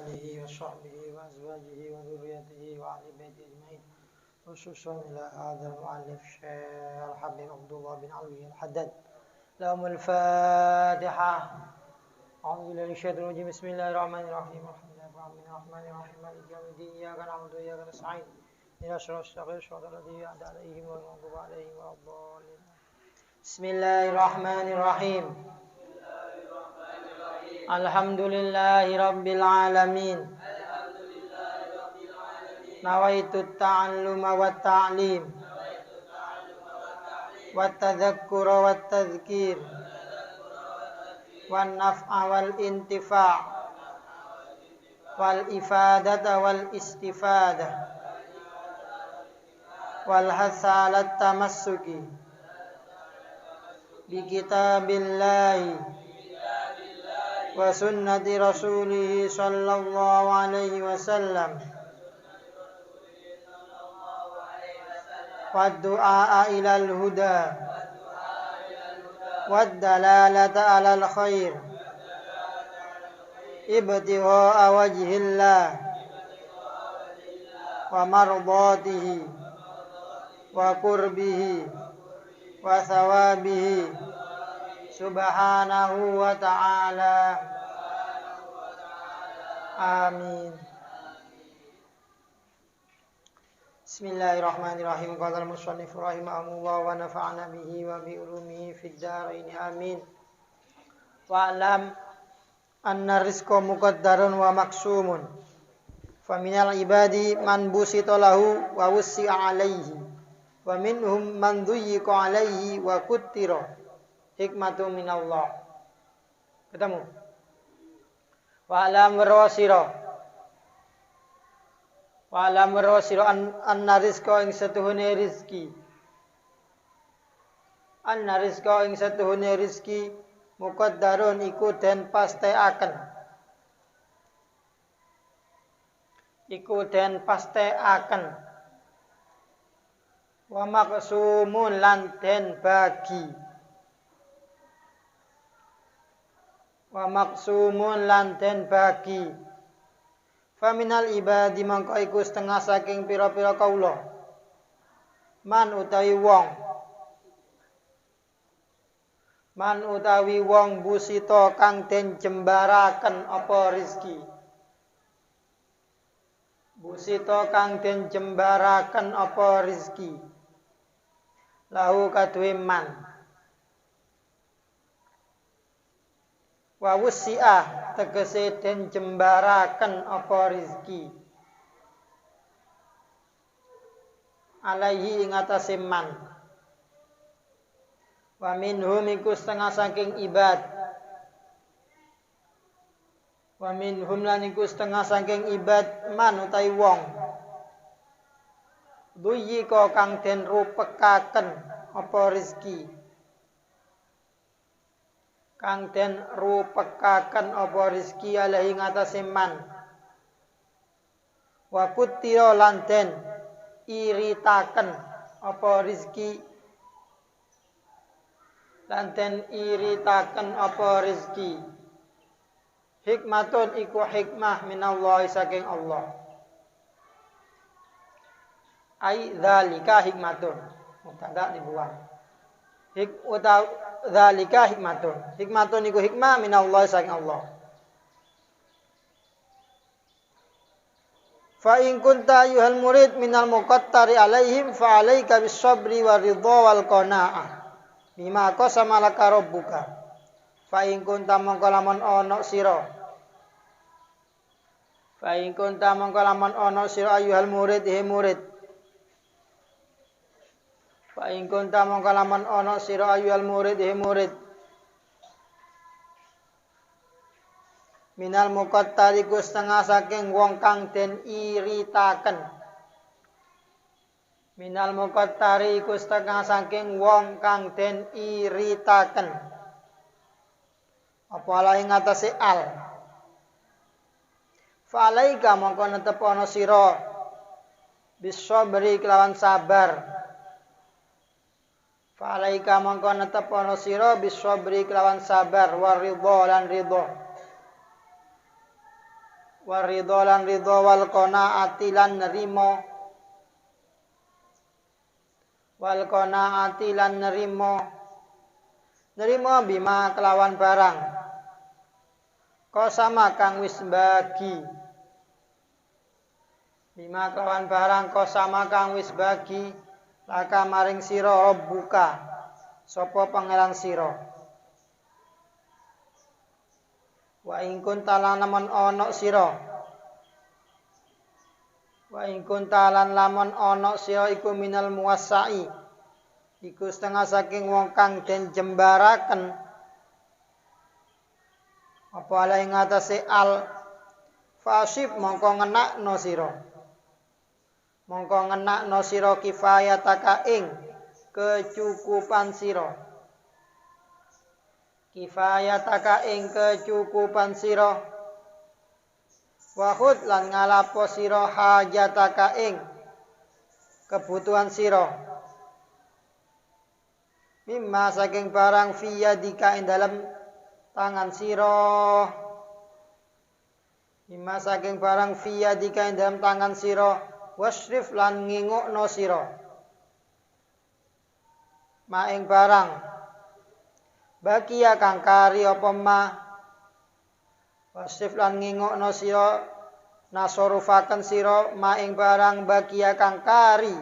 آله وصحبه وأزواجه وذريته وآل بيته أجمعين خصوصا إلى هذا المؤلف الشيخ الحبيب عبد الله بن علوي الحداد لهم الفاتحة. أعوذ بالله من الشيطان الرجيم. بسم الله الرحمن الرحيم. الحمد لله الرحمن الرحيم مالك يوم الدين إياك نعبد وإياك نستعين اهدنا الصراط المستقيم صراط الذين أنعمت عليهم غير المغضوب عليهم ولا الضالين. بسم الله الرحمن الرحيم. الحمد لله رب العالمين. نويت التعلم والتعليم والتذكر والتذكير والنفع والانتفاع والإفادة والاستفادة والحث على التمسك بكتاب الله وسنة رسوله صلى الله عليه وسلم والدعاء إلى الهدى والدلالة على الخير ابتغاء وجه الله ومرضاته وقربه وثوابه سبحانه وتعالى. آمين. Bismillahirrahmanirrahim. Qala al-musannif rahimahullah wa nafa'ana bihi wa bi ulumihi fid dharain. Amin. Wa alam anna rizqa muqaddarun wa maqsumun. Faminal ibadi man busita lahu wa wussi'a alaihi wa minhum man dhuyyiqa alaihi wa kuttira hikmatu minallah. Ketemu. Wa alam warasira wa alam warasira anna rizqa ing satuhune rizki muqaddarun iku den pastekaken wa maqsumun lan den bagi faminal ibadi mangko iku setengah saking pira-pira kaula man utawi wong busita kang den jembaraken apa rizki lahu kaduwe man wa wusi'ah tegese den jembaraken apa rizki alaihi ing atase man wa minhum iku setengah saking ibad man utawi wong duyyika kang den rupekaken apa rizki alaihi ing atase man wa kutira lan den iritaken apa rizki hikmatun iku hikmah minallahi saking Allah. Ai dzalika hikmatun mubtada dibuang dzalika hikmatun iku hikmah minallahi saking Allah. Fa in kunta ayyuhal murid minal muqattari alaihim fa 'alaika bis-sabri war-ridha wal qanaa'ah bima qasama laka rabbuka. Fa in kunta mongko lamun ana sira ayyuhal murid he murid minal muqattari ku setengah saking wong kang den iritaken apa lae ngatasi al fa alaika mongko netep ana sira bisabri kelawan sabar waridha lan ridha Waridho lan ridho wal qanaati lan nerimo. Wal qanaati lan nerimo. Nerimo bima kelawan barang. Kosama kang wis bagi. Bima kelawan barang kosama kang wis bagi. Laka maring sira rabbuka. Sapa pangeran sira. Wa in kunta lan lamun ana sira. Wa in kunta lan lamun ana sira iku minal muwassai. Iku setengah saking wong kang den jembaraken. Apa ala ing atase al fasib mongko ngenakno sira. Mongko ngenakno sira kifayataka ing kecukupan sira. Kifayataka ing kecukupan sira. Wahud lan ngalapo sira hajataka ing kebutuhan sira. Mimma saking barang fiyadika ing dalam tangan sira. Mimma saking barang fiyadika ing dalam tangan sira. Wasrif lan ngingukno sira. Ma ing barang bakia kang kari apa ma. Wasif lan ngingukno sira nasorufaken sira ma ing barang bakia kang kari.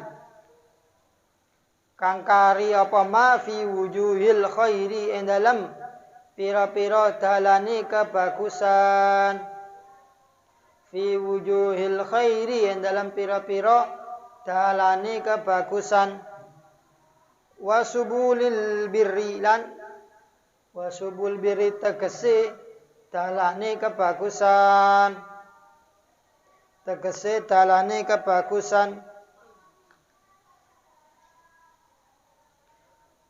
Kang kari apa ma fi wujuhil khairi ing dalem pira-pira dalane kebagusan. Fi wujuhil khairi ing dalem pira-pira dalane kebagusan. Wasubulil birri lan wasubul birri tegese dalane kebagusan. Tegese dalane kebagusan.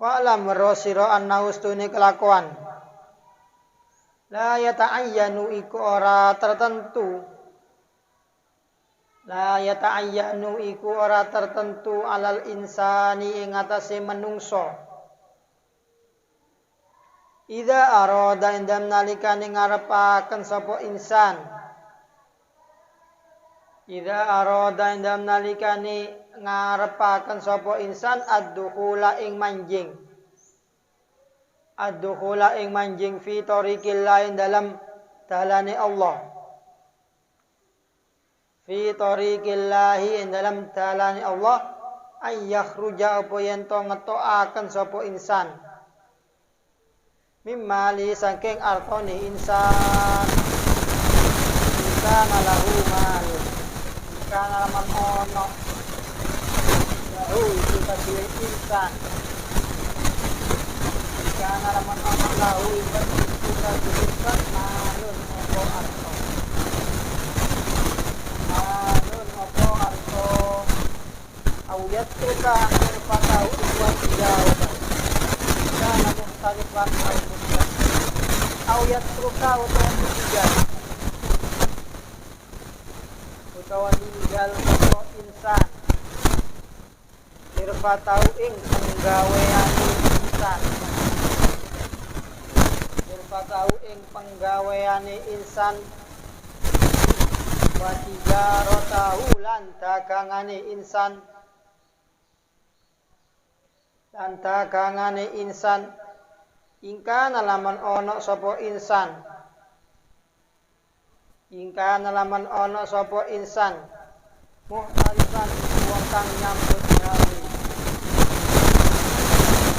Wa lam rosira anna ustune kelakuan. La yata'ayyanu iku ora tertentu. La yata'ayyanu iku ora tertentu alal insani ing atase menungso. Ida aroda indam nalikane ngarepaken sapa insan. Ida aroda indam nalikane ngarepaken sapa insan ad-dukhula ing manjing. Ad-dukhula ing manjing fi tariqil lain dalam dalane Allah. Fi tariqil lahi ing dalam dalane Allah ay yakhruja apa yen to ngetokaken sapa insan. Mimmali saking artone insan. Insan lahu mal. Insan alaman ono. Lahu itu kadue insan. Insan alaman ono lahu itu kadue insan. Malun opo arto. Malun opo arto. Awiyat tuka irfatau ibuat jauh. Kana muhtarifan al-muslim. Awiyat tuka utuhan tiga. Utuhan tinggal sopo insan. Irfatau ing penggaweane insan. Irfatau ing penggaweane insan. Wa tijaratahu lan dagangane insan. Dan dagangane insan ingka nalaman ono sapa insan. Ingka nalaman ono sapa insan muhtarifan wong kang nyambut gawe.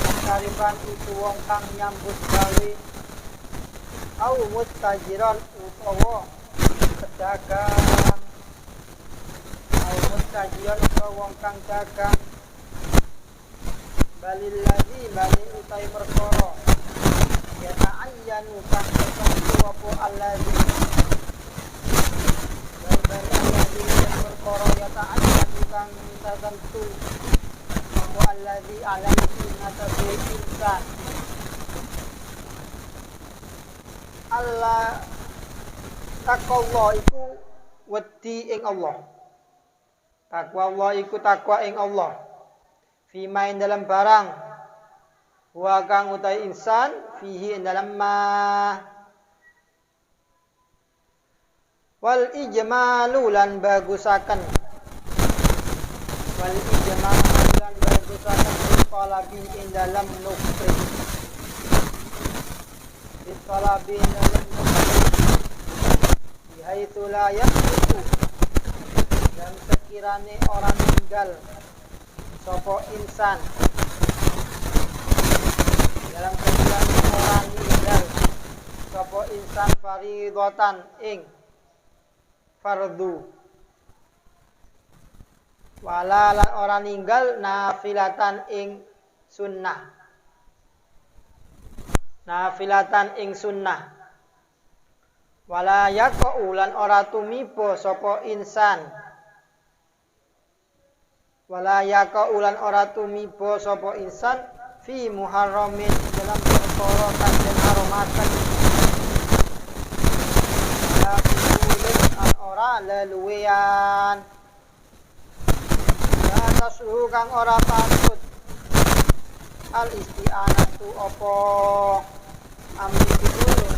Muhtarifan itu wong kang nyambut gawe. Au mustajiran utawa pedagang. Au mustajiran utawa wong kang dagang. Balil ladzi bali utai perkara ya ta'ayyanu kang tertentu apa alladzi bal alladzi perkara ya ta'ayyanu kang tertentu apa alladzi alaihi ngatasi insan. Allah takwa iku wedi ing Allah. Takwa Allah iku takwa ing Allah. Fima ing dalam barang wa kang utai insan fihi ing dalam ma Wal ijmalu lan bagusaken. Wal ijmalu lan bagusaken talabi ing dalam nukri. Talabi ing dalam nukri. Bihaitsu la yaqutu. Dan sekirane orang meninggal sapa insan dalam sekirane orang meninggal sapa insan faridatan ing fardu wala lan ora ninggal nafilatan ing sunnah wala yaqau lan ora tumiba sapa insan fi muharramin dalam perkara kang den haromaken ya kulen ora leluwean ya tasruh kang ora patut al isti'anatu apa amri fudul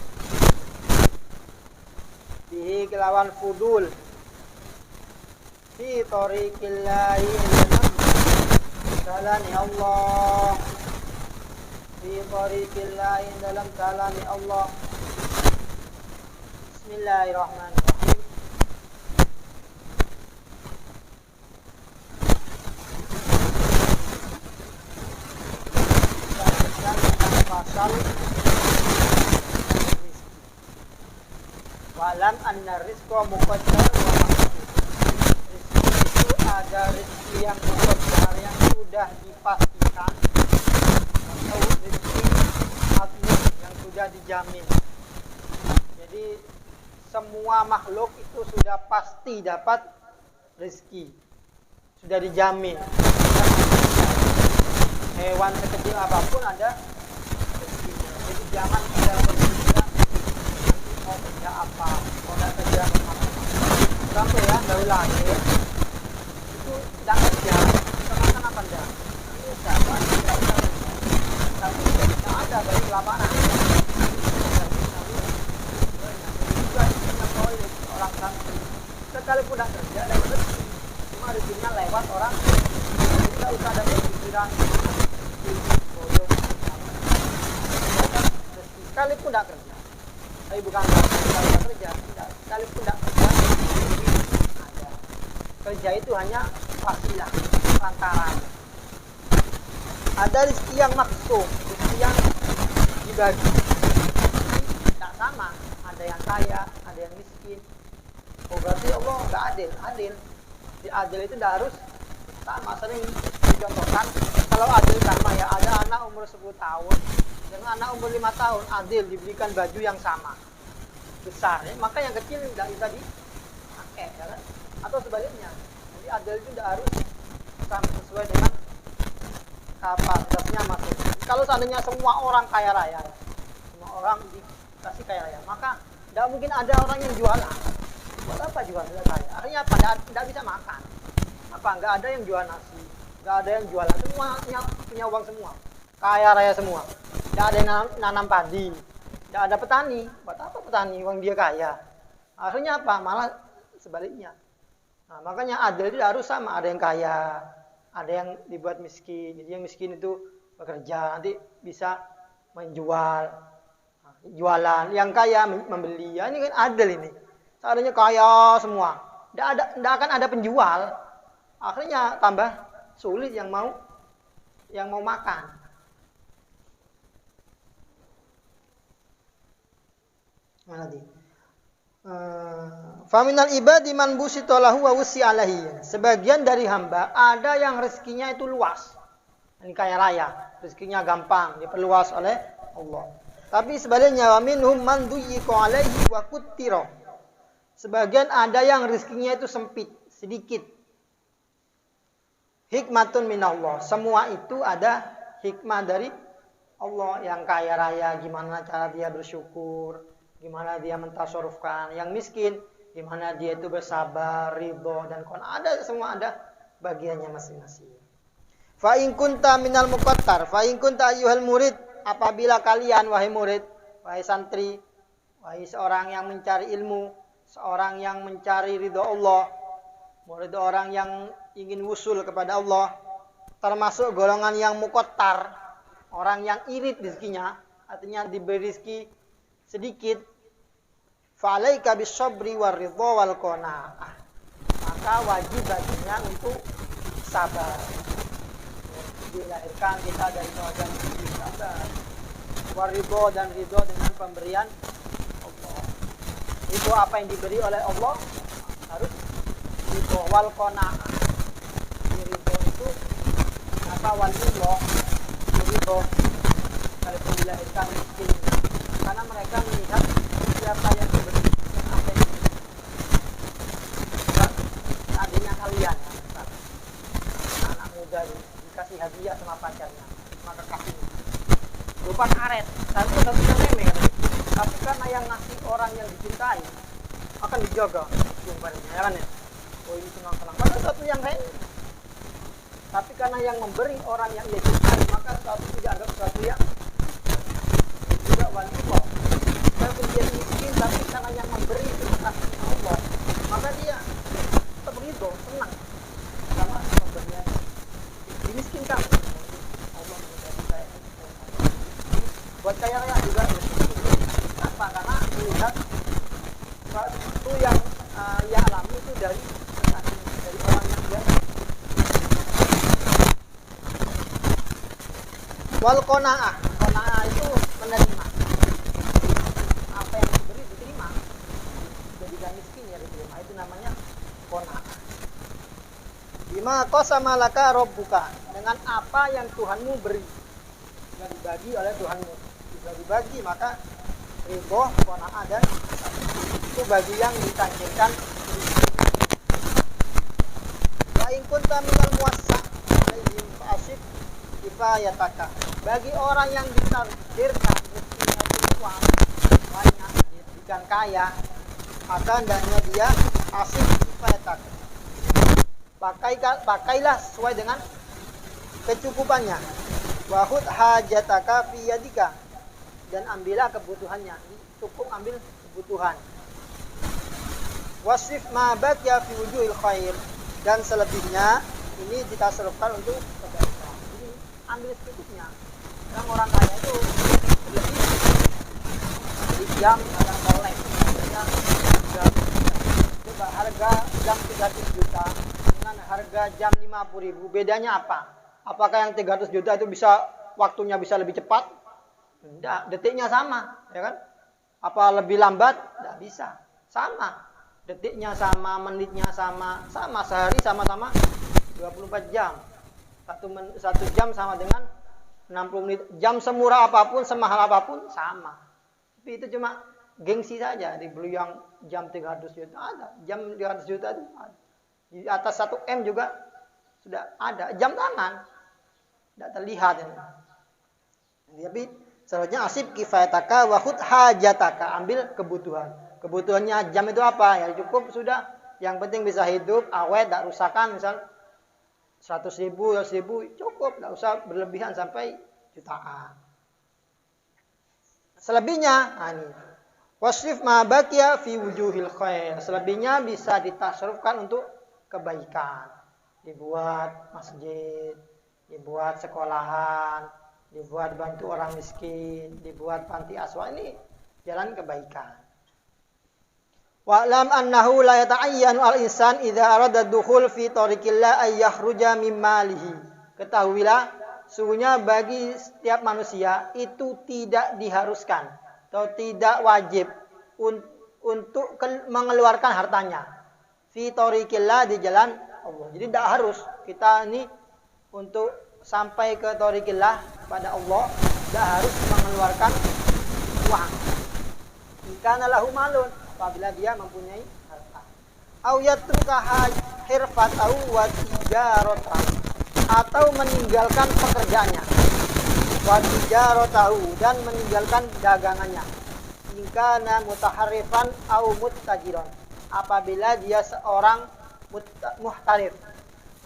bihi kelawan fudul fi tariqillahi dalam Allah fi tariqillahi dalam kalami Allah. Bismillahirrahmanirrahim. Pasal walam anna rizqa muqaddar wa maqsud. Rizki itu ada rizki yang muqaddar yang sudah dipastikan atau rizki makhluk yang sudah dijamin. Jadi semua makhluk itu sudah pasti dapat rizki, sudah dijamin. Hewan sekecil apapun ada rezekinya. Jadi jangan ada berpikir mau kerja apa, mau kerja apa. Sampai ya baru lahir itu tidak kerja, makan apa enggak? Ini siapa? Tapi tidak ada dari lapangan. Orang santri sekalipun tidak kerja dan rezeki, cuma rezekinya lewat orang. Tidak usah ada pikiran sekalipun tidak kerja, tapi bukan kalau kerja, sekalipun tidak kerja, ada. Kerja itu hanya wasilah, lantaran. Ada rezeki yang maksum, rezeki yang dibagi. Tidak sama, ada yang kaya, ada yang miskin. Oh berarti Allah nggak adil, adil. Di adil itu tidak harus sama. Sering dicontohkan, kalau adil sama ya ada anak umur 10 tahun dengan anak umur 5 tahun, adil diberikan baju yang sama besar, ya. Maka yang kecil tidak bisa dipakai, ya kan? Atau sebaliknya. Jadi adil itu tidak harus sama sesuai dengan kapasitasnya masuk. Kalau seandainya semua orang kaya raya, semua orang dikasih kaya raya, maka tidak mungkin ada orang yang jualan. Buat apa jualan kaya? Akhirnya pada tidak bisa makan. Apa? Nggak ada yang jual nasi, nggak ada yang jualan, semua punya uang semua, kaya raya semua. Nggak ada yang nanam padi, nggak ada petani. Buat apa petani? Uang dia kaya. Akhirnya apa? Malah sebaliknya. Nah, makanya adil itu harus sama. Ada yang kaya, ada yang dibuat miskin. Jadi yang miskin itu bekerja, nanti bisa menjual, jualan. Yang kaya membeli. Ya, ini kan adil ini. Seandainya kaya semua, tidak akan ada penjual. Akhirnya tambah sulit yang mau makan. Mana tadi? Faminal ibadi man busitolahu wa wusi alaihi. Sebagian dari hamba ada yang rezekinya itu luas. Ini kaya raya, rezekinya gampang, diperluas oleh Allah. Tapi sebaliknya wa minhum man duyyiqa alaihi wa kuttira. Sebagian ada yang rezekinya itu sempit, sedikit. Hikmatun minallah. Semua itu ada hikmah dari Allah. Yang kaya raya gimana cara dia bersyukur, gimana dia mentasarufkan. Yang miskin gimana dia itu bersabar, ridho dan ada semua ada bagiannya masing-masing. Fa in kunta minal muqattar, fa in kunta ayyuhal murid, apabila kalian wahai murid, wahai santri, wahai seorang yang mencari ilmu, seorang yang mencari ridho Allah, ridho orang yang ingin wusul kepada Allah, termasuk golongan yang mukottar, orang yang irit rezekinya, artinya diberi rezeki sedikit, fa'alaika bis-sabri war-ridha wal qanaah. Maka wajib baginya untuk sabar. Dilahirkan kita dari keluarga yang sabar. War-ridha dan ridho dengan pemberian Allah. Ridho apa yang diberi oleh Allah harus ridho wal qanaah. Ridho itu apa wal ridho? Ridho kalau dilahirkan miskin, karena mereka melihat siapa yang diberi apa yang diberi. Adanya kalian, anak muda dikasih hadiah sama pacarnya, maka kasih berupa karet, satu yang remeh, tapi karena yang ngasih orang yang dicintai akan dijaga jumparnya, ya kan ya? Oh ini senang-senang, maka satu yang remeh. Tapi karena yang memberi orang yang ia cintai, maka satu tidak anggap sesuatu yang juga walillah. Walaupun dia miskin, tapi karena yang memberi itu kasih Allah, maka dia tetap ridho, senang sama pemberian. Dimiskinkan Allah menjadi saya. Buat kaya-kaya juga apa? Karena melihat sesuatu yang ia alami itu dari orang yang dia. Wal qanaah, qanaah itu menerima apa yang diberi diterima, jadi gak miskin ya diterima, itu namanya qanaah. Bima qasama laka rabbuka, dengan apa yang Tuhanmu beri, yang dibagi oleh Tuhanmu, bisa dibagi, maka ridho, qanaah dan itu bagi yang ditakdirkan. Wa in kunta minal muwassa alaihim fa'asib kifayataka, bagi orang yang ditakdirkan rezekinya itu uang banyak, diberikan kaya, maka hendaknya dia asik kifayataka, pakailah sesuai dengan kecukupannya. Wahud hajataka fi yadika, dan ambillah kebutuhannya, cukup ambil kebutuhan. Wasif ma baqiya fi wujuhil khair, dan selebihnya ini ditasarrufkan untuk kebaikan. Jadi ambil secukupnya. Orang kaya itu berlebih di jam kadang boleh. Coba harga jam 300 juta dengan harga jam 50.000, bedanya apa? Apakah yang 300 juta itu bisa waktunya bisa lebih cepat? Tidak, detiknya sama, ya kan? Apa lebih lambat? Tidak bisa. Sama. Detiknya sama, menitnya sama, sehari sama-sama 24 jam. Satu jam sama dengan 60 menit. Jam semurah apapun, semahal apapun sama. Tapi itu cuma gengsi saja. Dibeli yang jam 300 juta ada. Jam 300 juta itu ada. Di atas 1 M juga sudah ada. Jam tangan. Tidak terlihat. Tapi seharusnya asib kifayataka wa khud hajataka. Ambil kebutuhan. Kebutuhannya jam itu apa? Ya cukup sudah. Yang penting bisa hidup, awet, tidak rusakan. Misal 100.000, 200.000 cukup, tidak usah berlebihan sampai jutaan. Selebihnya, ini wasrif ma baqiya fi wujuhil khair. Selebihnya bisa ditasarrufkan untuk kebaikan. Dibuat masjid, dibuat sekolahan, dibuat bantu orang miskin, dibuat panti asuhan, ini jalan kebaikan. Wa'lam annahu la yata'ayyanu al-insan idza arada dukhul fi tariqillah ay yakhruja min malihi. Ketahuilah, sungguhnya bagi setiap manusia itu tidak diharuskan atau tidak wajib untuk mengeluarkan hartanya fi tariqillah, di jalan Allah. Jadi tidak harus kita ini untuk sampai ke tariqillah pada Allah tidak harus mengeluarkan uang. Kana lahu malun, apabila dia mempunyai harta. Au yatruka hirfatahu wa tijaratan, atau meninggalkan pekerjaannya. Wa tijaratahu, dan meninggalkan dagangannya. Ingkana mutaharrifan au muttajiran, apabila dia seorang muhtarif,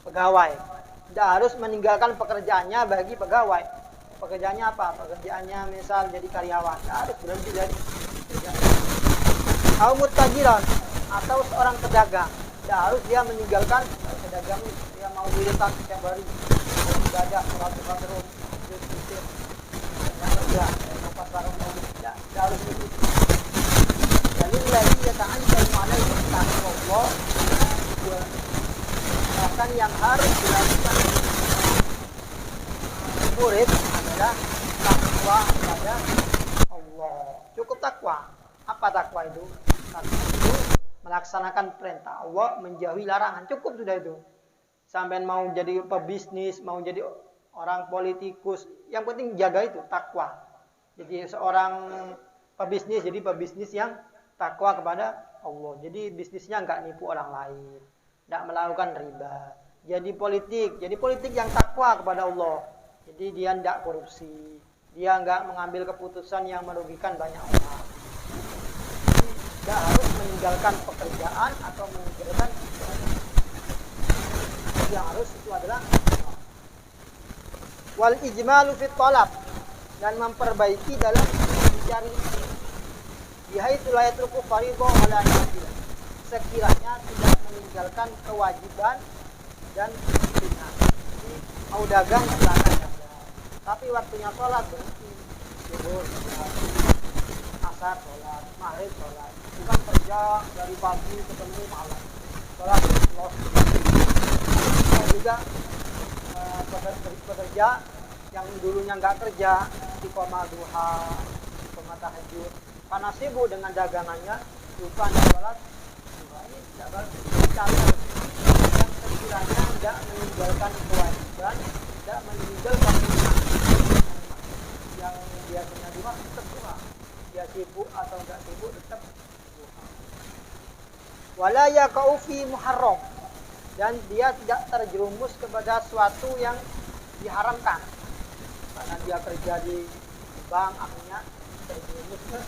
pegawai. Tidak harus meninggalkan pekerjaannya bagi pegawai. Pekerjaannya apa? Pekerjaannya misal jadi karyawan. Tidak harus berhenti dari pekerjaan. Au muttajiran, atau seorang pedagang. Tidak harus dia meninggalkan pedagang, dia mau militan setiap hari, ibadah, sholat terus, kerja, mau pasaran mau tidak harus itu. Lillahi yata'ayyanu 'alaihi taqwa. Bahkan yang harus dilakukan murid adalah takwa kepada Allah. Cukup takwa. Apa takwa itu? Takwa itu melaksanakan perintah Allah, menjauhi larangan. Cukup sudah itu. Sampai mau jadi pebisnis, mau jadi orang politikus, yang penting jaga itu takwa. Jadi seorang pebisnis, jadi pebisnis yang takwa kepada Allah. Jadi bisnisnya enggak nipu orang lain, enggak melakukan riba. Jadi politik yang takwa kepada Allah. Jadi dia enggak korupsi, dia enggak mengambil keputusan yang merugikan banyak orang. Tidak harus meninggalkan pekerjaan atau meninggalkan yang harus itu adalah wal ijmalu fit talab, dan memperbaiki dalam mencari. Yaitu la yatruku fardhu wala nafilah, sekiranya tidak meninggalkan kewajiban dan sunnah. Mau dagang silakan dagang, tapi waktunya sholat berhenti, zuhur asar sholat, maghrib sholat, bukan kerja dari pagi ketemu malam sholat los. Juga pekerja yang dulunya nggak kerja istiqomah duha, istiqomah tahajud, karena sibuk dengan dagangannya lupa sholat. Ini tidak bagus. Yang sekiranya tidak meninggalkan kewajiban, tidak meninggalkan sunnah, yang biasanya duha tetap duha, dia sibuk atau nggak sibuk tetap duha. Wala yaqau fi muharram, dan dia tidak terjerumus kepada suatu yang diharamkan. Karena dia kerja di bank, akhirnya terjerumus ke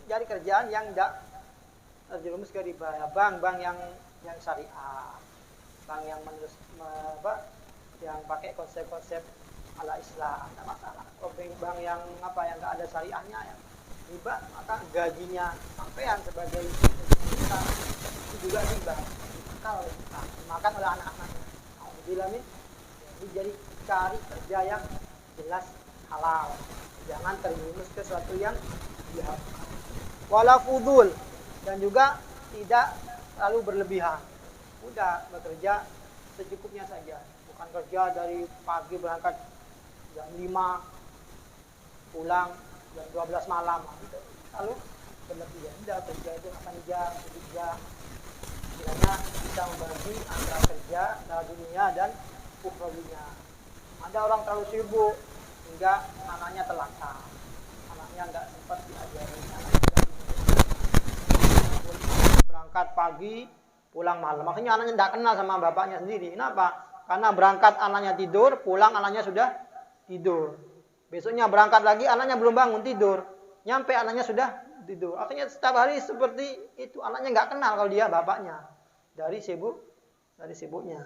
jadi kerjaan yang tidak terjerumus ke riba. Bank yang syariah, bank yang yang pakai konsep-konsep ala Islam, tidak masalah. Kalau bank yang yang nggak ada syariahnya, yang riba, maka gajinya sampean sebagai kita itu juga riba, makan oleh anak-anaknya. Alhamdulillah nih, jadi cari kerja yang jelas halal, jangan terjerumus ke sesuatu yang diharamkan. Wala fudul, dan juga tidak terlalu berlebihan. Udah bekerja secukupnya saja, bukan kerja dari pagi berangkat jam 5 pulang jam 12 malam gitu. Lalu berlebihan. Udah kerja itu 8 jam, 7 jam. Kiranya bisa membagi antara kerja dalam dunia dan ukhrawinya. Ada orang terlalu sibuk hingga anaknya telaka, anaknya nggak sempat diajari, berangkat pagi pulang malam. Maksudnya anaknya tidak kenal sama bapaknya sendiri. Kenapa? Karena berangkat anaknya tidur, pulang anaknya sudah tidur. Besoknya berangkat lagi anaknya belum bangun tidur. Nyampe anaknya sudah tidur. Akhirnya setiap hari seperti itu. Anaknya nggak kenal kalau dia bapaknya. Dari sibuknya.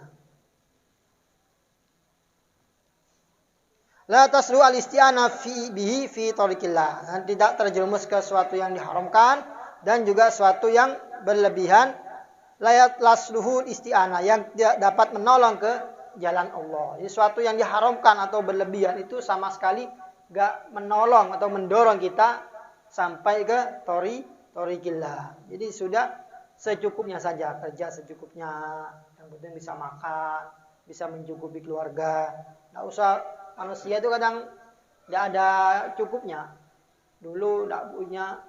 La tasru al-isti'ana bihi fi tariqillah. Tidak terjerumus ke sesuatu yang diharamkan dan juga sesuatu yang berlebihan. La tasluhu isti'ana, yang tidak dapat menolong ke jalan Allah. Jadi sesuatu yang diharamkan atau berlebihan itu sama sekali enggak menolong atau mendorong kita sampai ke tariqillah. Jadi sudah secukupnya saja, kerja secukupnya. Yang penting bisa makan, bisa mencukupi keluarga. Enggak usah. Manusia itu kadang tidak ada cukupnya. Dulu tidak punya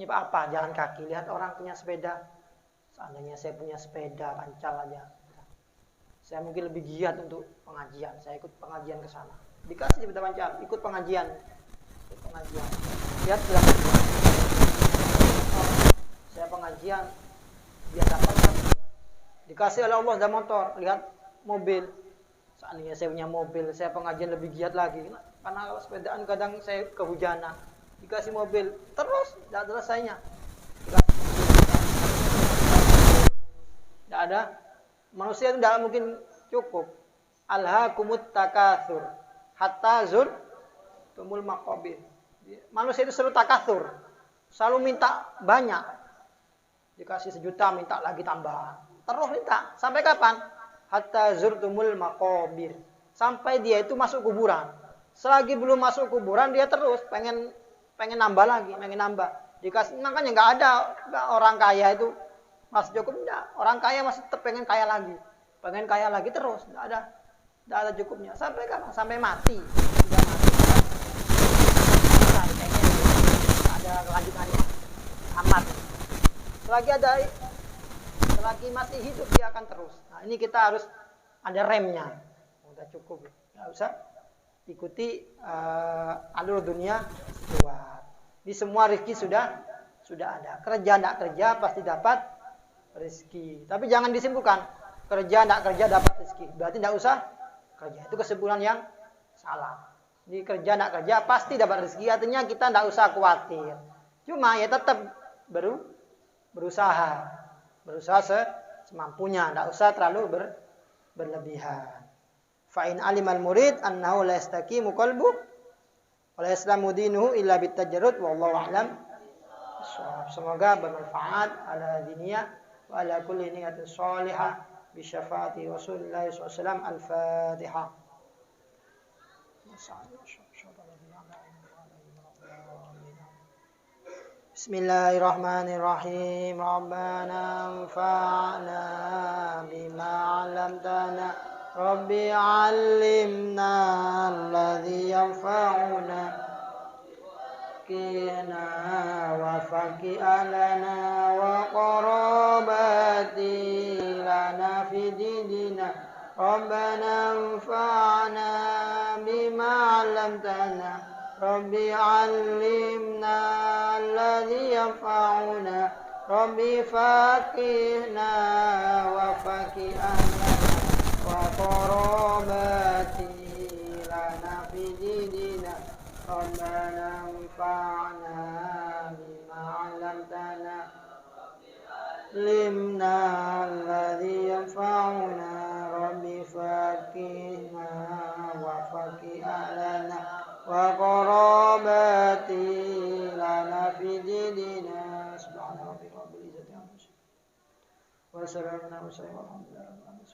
apa, jalan kaki. Lihat orang punya sepeda. Seandainya saya punya sepeda, lancar aja. Saya mungkin lebih giat untuk pengajian. Saya ikut pengajian ke sana. Dikasih sepeda lancar, ikut pengajian. Lihat belakang. Saya pengajian, dia dapat. Dikasih oleh Allah ada motor. Lihat mobil. Seandainya saya punya mobil, saya pengajian lebih giat lagi. Karena kalau sepedaan kadang saya kehujanan. Dikasih mobil, terus tidak selesainya. Tidak ada. Manusia itu tidak mungkin cukup. Alhaakumut takatsur hatta zurtumul maqabir. Manusia itu seru takatsur. Selalu minta banyak. Dikasih 1 juta, minta lagi tambahan. Terus minta. Sampai kapan? Hatta zurtumul maqabir. Sampai dia itu masuk kuburan. Selagi belum masuk kuburan, dia terus pengen nambah lagi, pengen nambah. Dikasih, makanya nggak ada orang kaya itu masih cukup, enggak. Orang kaya masih tetap pengen kaya lagi terus, nggak ada cukupnya. Sampai kapan? Sampai mati. Sudah mati. Ada kelanjutannya. Amat. Selagi masih hidup dia akan terus. Nah, ini kita harus ada remnya. Udah cukup. Nggak usah ikuti alur dunia luar. Di semua rezeki sudah ada. Kerja enggak kerja pasti dapat rezeki. Tapi jangan disimpulkan kerja enggak kerja dapat rezeki. Berarti enggak usah kerja. Itu kesimpulan yang salah. Di kerja enggak kerja pasti dapat rezeki. Artinya kita enggak usah khawatir. Cuma ya tetap berusaha semampunya. Enggak usah terlalu berlebihan. Fa in alimal murid annahu la yastaqimu qalbu wa la yaslamu dinuhu illa bitajarrud wallahu a'lam. Semoga bermanfaat ala diniyah wa ala kulli niyatin shalihah bi syafaati Rasulillah sallallahu alaihi wasallam. Al-Fatihah. Bismillahirrahmanirrahim. Rabbana anfa'na bima 'allamtana Rabbi 'allimna alladhi yanfa'una kina wa faqi'alana wa qarabati lana fi dinina Rabbana anfa'na bima 'allamtana Rabbi 'allimna alladhi yanfa'una Rabbi faqihna wa faqi'alana wa qarabati lana fi dinina Rabbana anfa'na bima 'allamtana limna alladhi yanfa'una Rabbi faqihna wa faqi'alana wa qarabati lana fi dinina subhana rabbika rabbil izzati amma yasifun wa salamun alal mursalin walhamdulillahi rabbil alamin.